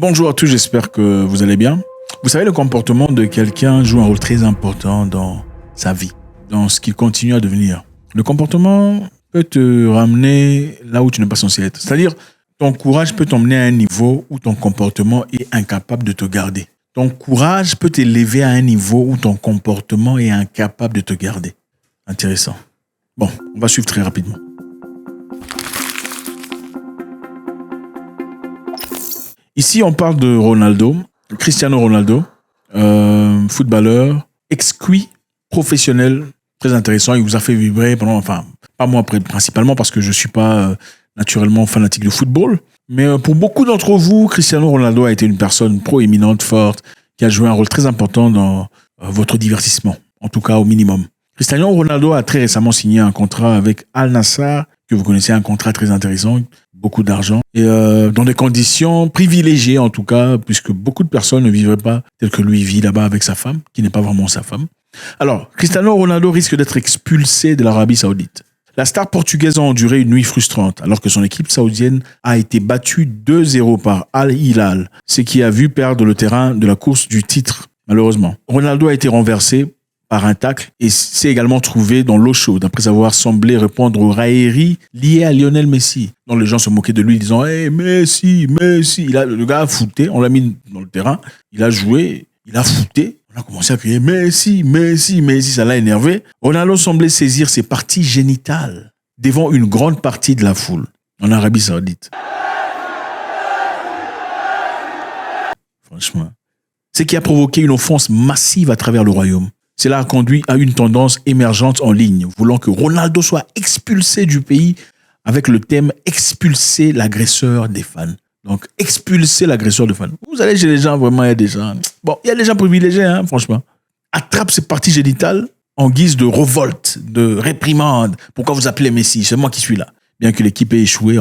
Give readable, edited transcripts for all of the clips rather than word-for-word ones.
Bonjour à tous, j'espère que vous allez bien. Vous savez, le comportement de quelqu'un joue un rôle très important dans sa vie, dans ce qu'il continue à devenir. Le comportement peut te ramener là où tu n'es pas censé être. C'est-à-dire, ton courage peut t'emmener à un niveau où ton comportement est incapable de te garder. Ton courage peut t'élever à un niveau où ton comportement est incapable de te garder. Intéressant. Bon, on va suivre très rapidement. Ici, on parle de Ronaldo, Cristiano Ronaldo, footballeur, exquis, professionnel, très intéressant. Il vous a fait vibrer pendant, enfin, pas moi principalement parce que je suis pas naturellement fanatique de football, mais pour beaucoup d'entre vous, Cristiano Ronaldo a été une personne proéminente, forte, qui a joué un rôle très important dans votre divertissement, en tout cas au minimum. Cristiano Ronaldo a très récemment signé un contrat avec Al Nassr, que vous connaissez, un contrat très intéressant, beaucoup d'argent, et dans des conditions privilégiées en tout cas, puisque beaucoup de personnes ne vivraient pas tel que lui vit là-bas avec sa femme, qui n'est pas vraiment sa femme. Alors, Cristiano Ronaldo risque d'être expulsé de l'Arabie Saoudite. La star portugaise a enduré une nuit frustrante, alors que son équipe saoudienne a été battue 2-0 par Al Hilal, ce qui a vu perdre le terrain de la course du titre, malheureusement. Ronaldo a été renversé par un tacle et s'est également trouvé dans l'eau chaude après avoir semblé répondre aux railleries liées à Lionel Messi, dont les gens se moquaient de lui disant hey, Messi. Le gars a fouté, on l'a mis dans le terrain, il a joué, il a fouté, on a commencé à crier Messi, ça l'a énervé. Ronaldo semblait saisir ses parties génitales devant une grande partie de la foule en Arabie Saoudite. Franchement, ce qui a provoqué une offense massive à travers le royaume. Cela a conduit à une tendance émergente en ligne, voulant que Ronaldo soit expulsé du pays avec le thème « expulser l'agresseur des fans ». Donc, expulser l'agresseur des fans. Vous allez chez les gens, vraiment, il y a des gens... Bon, il y a des gens privilégiés, hein, franchement. Attrape ses parties génitales en guise de révolte, de réprimande. Pourquoi vous appelez Messi? C'est moi qui suis là. Bien que l'équipe ait échoué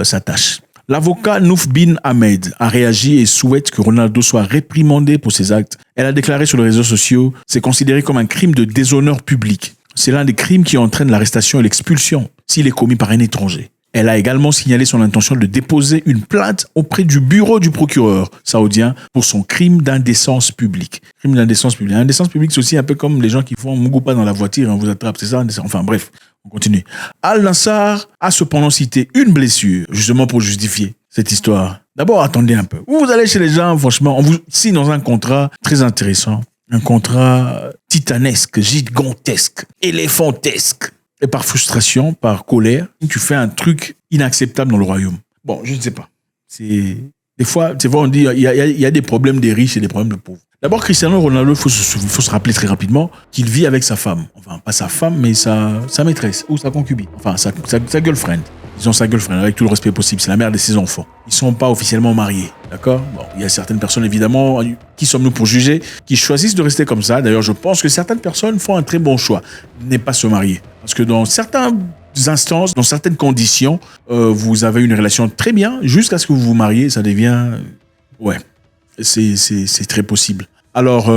sa tâche. L'avocat Nouf bin Ahmed a réagi et souhaite que Ronaldo soit réprimandé pour ses actes. Elle a déclaré sur les réseaux sociaux « C'est considéré comme un crime de déshonneur public. C'est l'un des crimes qui entraîne l'arrestation et l'expulsion s'il est commis par un étranger. » Elle a également signalé son intention de déposer une plainte auprès du bureau du procureur saoudien pour son crime d'indécence publique. Crime d'indécence publique. L'indécence publique, c'est aussi un peu comme les gens qui font Mugupa dans la voiture, on vous attrape, c'est ça? Enfin bref, on continue. Al Nassr a cependant cité une blessure, justement pour justifier cette histoire. D'abord, attendez un peu. Vous allez chez les gens, franchement, on vous signe dans un contrat très intéressant. Un contrat titanesque, gigantesque, éléphantesque. Et par frustration, par colère, tu fais un truc inacceptable dans le royaume. Bon, je ne sais pas. Des fois, on dit il y a des problèmes des riches et des problèmes des pauvres. D'abord, Cristiano Ronaldo, il faut se rappeler très rapidement qu'il vit avec sa femme. Enfin, pas sa femme, mais sa maîtresse ou sa concubine. Enfin, sa girlfriend. Ils ont sa girlfriend avec tout le respect possible. C'est la mère de ses enfants. Ils ne sont pas officiellement mariés. D'accord? Bon, il y a certaines personnes, évidemment, qui sommes-nous pour juger, qui choisissent de rester comme ça. D'ailleurs, je pense que certaines personnes font un très bon choix. Ne pas se marier. Parce que dans certaines instances, dans certaines conditions, vous avez une relation très bien. Jusqu'à ce que vous vous mariez, ça devient... Ouais, c'est très possible. Alors,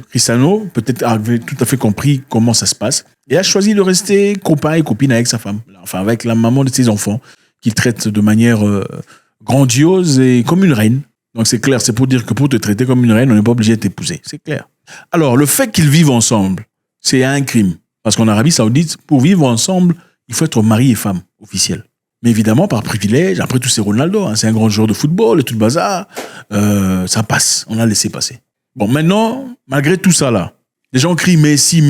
Cristiano, peut-être avait tout à fait compris comment ça se passe. Et a choisi de rester copain et copine avec sa femme. Enfin, avec la maman de ses enfants, qu'il traite de manière grandiose et comme une reine. Donc, c'est clair, c'est pour dire que pour te traiter comme une reine, on n'est pas obligé de t'épouser. C'est clair. Alors, le fait qu'ils vivent ensemble, c'est un crime. Parce qu'en Arabie Saoudite, pour vivre ensemble, il faut être mari et femme officiel. Mais évidemment, par privilège, après tout, c'est Ronaldo. Hein, c'est un grand joueur de football et tout le bazar. Ça passe. On a laissé passer. Bon, maintenant, malgré tout ça là, les gens crient Messi,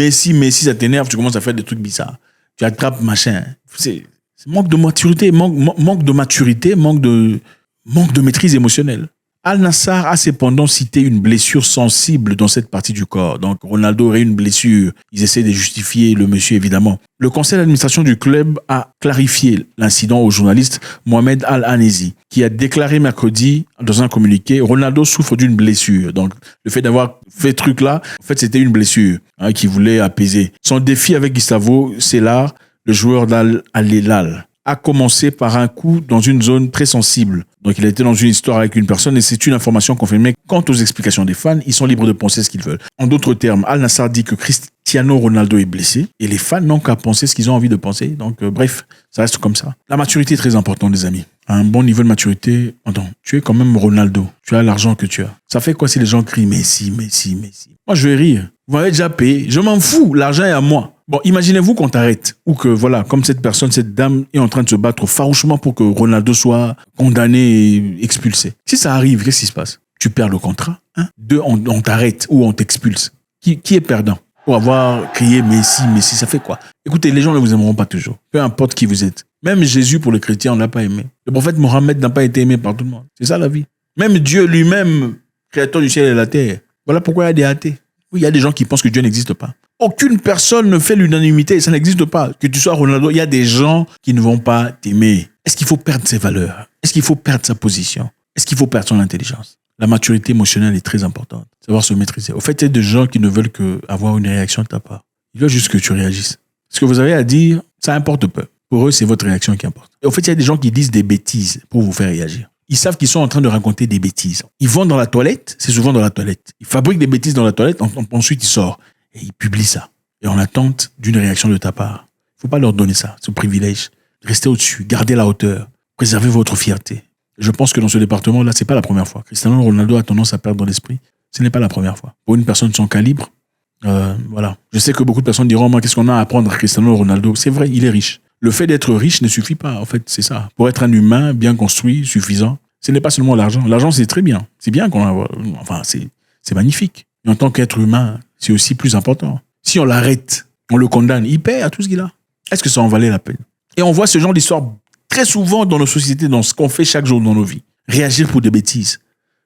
ça t'énerve, tu commences à faire des trucs bizarres. Tu attrapes machin. C'est manque de maturité, manque de maîtrise émotionnelle. Al Nassr a cependant cité une blessure sensible dans cette partie du corps. Donc, Ronaldo aurait une blessure. Ils essaient de justifier le monsieur, évidemment. Le conseil d'administration du club a clarifié l'incident au journaliste Mohamed Al-Anesi, qui a déclaré mercredi dans un communiqué, Ronaldo souffre d'une blessure. Donc, le fait d'avoir fait ce truc-là, en fait, c'était une blessure qu'il voulait apaiser. Son défi avec Gustavo Cellar, le joueur d'Al-Hilal, a commencé par un coup dans une zone très sensible. Donc, il a été dans une histoire avec une personne et c'est une information confirmée. Quant aux explications des fans, ils sont libres de penser ce qu'ils veulent. En d'autres termes, Al Nassr dit que Cristiano Ronaldo est blessé et les fans n'ont qu'à penser ce qu'ils ont envie de penser. Donc, bref, ça reste comme ça. La maturité est très importante, les amis. à un bon niveau de maturité, attends, tu es quand même Ronaldo. Tu as l'argent que tu as. Ça fait quoi si les gens crient Messi, Messi, Messi? Moi, je vais rire. Vous m'avez déjà payé. Je m'en fous. L'argent est à moi. Bon, imaginez-vous qu'on t'arrête. Ou que, voilà, comme cette personne, cette dame est en train de se battre farouchement pour que Ronaldo soit condamné et expulsé. Si ça arrive, qu'est-ce qui se passe? Tu perds le contrat. Hein? Deux, on t'arrête ou on t'expulse. Qui est perdant? Pour avoir crié Messi, Messi, ça fait quoi? Écoutez, les gens ne vous aimeront pas toujours. Peu importe qui vous êtes. Même Jésus, pour les chrétiens, on ne l'a pas aimé. Le prophète Mohammed n'a pas été aimé par tout le monde. C'est ça la vie. Même Dieu lui-même, créateur du ciel et de la terre. Voilà pourquoi il y a des athées. Oui, il y a des gens qui pensent que Dieu n'existe pas. Aucune personne ne fait l'unanimité, ça n'existe pas. Que tu sois Ronaldo, il y a des gens qui ne vont pas t'aimer. Est-ce qu'il faut perdre ses valeurs? Est-ce qu'il faut perdre sa position? Est-ce qu'il faut perdre son intelligence? La maturité émotionnelle est très importante. Savoir se maîtriser. Au fait, il y a des gens qui ne veulent que avoir une réaction de ta part. Ils veulent juste que tu réagisses. Ce que vous avez à dire, ça importe peu. Pour eux, c'est votre réaction qui importe. Et au fait, il y a des gens qui disent des bêtises pour vous faire réagir. Ils savent qu'ils sont en train de raconter des bêtises. Ils vont dans la toilette, c'est souvent dans la toilette. Ils fabriquent des bêtises dans la toilette, ensuite ils sortent. Et ils publient ça. Et en attente d'une réaction de ta part. Il ne faut pas leur donner ça, ce privilège. Restez au-dessus, gardez la hauteur, préservez votre fierté. Je pense que dans ce département-là, ce n'est pas la première fois. Cristiano Ronaldo a tendance à perdre l'esprit. Ce n'est pas la première fois. Pour une personne de son calibre, voilà. Je sais que beaucoup de personnes diront, moi, qu'est-ce qu'on a à apprendre à Cristiano Ronaldo? C'est vrai, il est riche. Le fait d'être riche ne suffit pas, en fait, c'est ça. Pour être un humain bien construit, suffisant, ce n'est pas seulement l'argent. L'argent, c'est très bien. C'est bien qu'on a, enfin, c'est magnifique. Et en tant qu'être humain, c'est aussi plus important. Si on l'arrête, on le condamne, il paie à tout ce qu'il a. Est-ce que ça en valait la peine? Et on voit ce genre d'histoire très souvent dans nos sociétés, dans ce qu'on fait chaque jour dans nos vies. Réagir pour des bêtises.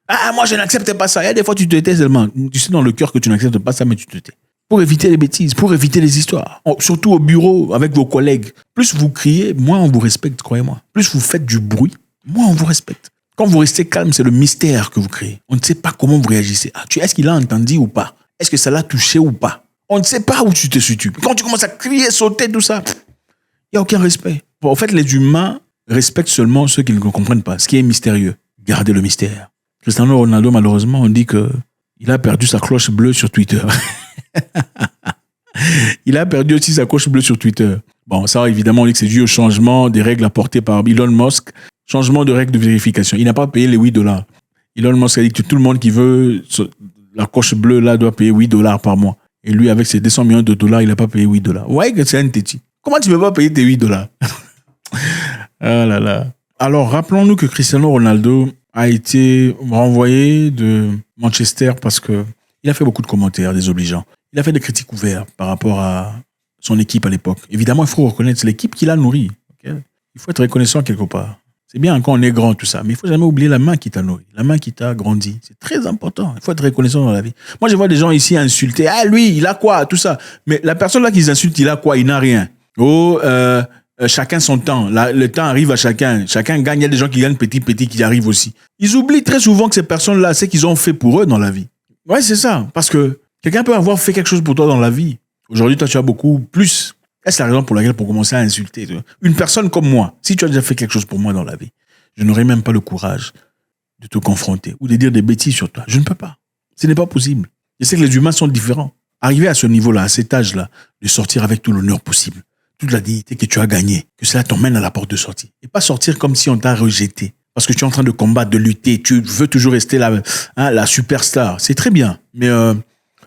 Ah, moi, je n'accepte pas ça. Il y a des fois, tu te tais seulement. Tu sais dans le cœur que tu n'acceptes pas ça, mais tu te tais. Pour éviter les bêtises, pour éviter les histoires. Surtout au bureau, avec vos collègues. Plus vous criez, moins on vous respecte, croyez-moi. Plus vous faites du bruit, moins on vous respecte. Quand vous restez calme, c'est le mystère que vous créez. On ne sait pas comment vous réagissez. Ah, est-ce qu'il a entendu ou pas? Est-ce que ça l'a touché ou pas? On ne sait pas où tu te situes. Quand tu commences à crier, sauter, tout ça, il n'y a aucun respect. Bon, en fait, les humains respectent seulement ceux qui ne comprennent pas. Ce qui est mystérieux. Gardez le mystère. Cristiano Ronaldo, malheureusement, on dit qu'il a perdu sa cloche bleue sur Twitter. Il a perdu aussi sa cloche bleue sur Twitter. Bon, ça, évidemment, on dit que c'est dû au changement des règles apportées par Elon Musk. Changement de règles de vérification. Il n'a pas payé les $8. Elon Musk a dit que tout le monde qui veut la cloche bleue, là, doit payer $8 par mois. Et lui, avec ses 200 millions de dollars, il n'a pas payé $8. Ouais, que c'est un téti. Comment tu ne peux pas payer tes $8? Ah là là. Alors, rappelons-nous que Cristiano Ronaldo a été renvoyé de Manchester parce que il a fait beaucoup de commentaires désobligeants. Il a fait des critiques ouvertes par rapport à son équipe à l'époque. Évidemment, il faut reconnaître, c'est l'équipe qui l'a nourri. Okay? Il faut être reconnaissant quelque part. C'est bien quand on est grand, tout ça, mais il ne faut jamais oublier la main qui t'a nourri, la main qui t'a grandi. C'est très important. Il faut être reconnaissant dans la vie. Moi, je vois des gens ici insulter. Ah, lui, il a quoi? Tout ça. Mais la personne là qu'ils insultent, il a quoi? Il n'a rien. Oh, chacun son temps. Le temps arrive à chacun. Chacun gagne. Il y a des gens qui gagnent petit qui arrivent aussi. Ils oublient très souvent que ces personnes-là, c'est qu'ils ont fait pour eux dans la vie. Ouais, c'est ça. Parce que quelqu'un peut avoir fait quelque chose pour toi dans la vie. Aujourd'hui, toi, tu as beaucoup plus. C'est la raison pour laquelle, pour commencer à insulter, une personne comme moi, si tu as déjà fait quelque chose pour moi dans la vie, je n'aurais même pas le courage de te confronter ou de dire des bêtises sur toi. Je ne peux pas. Ce n'est pas possible. Je sais que les humains sont différents. Arriver à ce niveau-là, à cet âge-là, de sortir avec tout l'honneur possible, toute la dignité que tu as gagnée, que cela t'emmène à la porte de sortie. Et pas sortir comme si on t'a rejeté. Parce que tu es en train de combattre, de lutter. Tu veux toujours rester la superstar. C'est très bien. Mais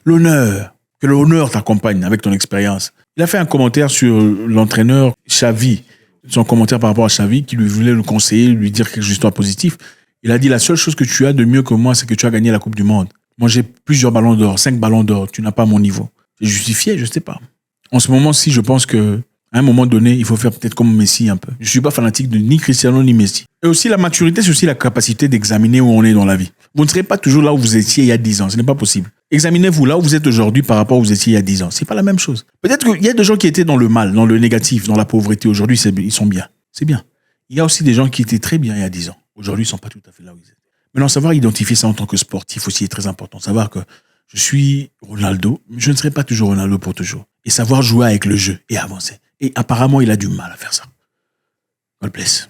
l'honneur, que l'honneur t'accompagne avec ton expérience. Il a fait un commentaire sur l'entraîneur Xavi, son commentaire par rapport à Xavi, qui lui voulait le conseiller, lui dire quelque chose de positif. Il a dit, la seule chose que tu as de mieux que moi, c'est que tu as gagné la Coupe du Monde. Moi, j'ai plusieurs ballons d'or, 5 ballons d'or. Tu n'as pas mon niveau. C'est justifié, je ne sais pas. En ce moment-ci, je pense que à un moment donné, il faut faire peut-être comme Messi un peu. Je ne suis pas fanatique de ni Cristiano ni Messi. Et aussi, la maturité, c'est aussi la capacité d'examiner où on est dans la vie. Vous ne serez pas toujours là où vous étiez il y a 10 ans. Ce n'est pas possible. Examinez-vous là où vous êtes aujourd'hui par rapport à où vous étiez il y a 10 ans. C'est pas la même chose. Peut-être qu'il y a des gens qui étaient dans le mal, dans le négatif, dans la pauvreté. Aujourd'hui, ils sont bien. C'est bien. Il y a aussi des gens qui étaient très bien il y a 10 ans. Aujourd'hui, ils ne sont pas tout à fait là où ils étaient. Maintenant, savoir identifier ça en tant que sportif aussi est très important. Savoir que je suis Ronaldo, mais je ne serai pas toujours Ronaldo pour toujours. Et savoir jouer avec le jeu et avancer. Et apparemment, il a du mal à faire ça. God bless.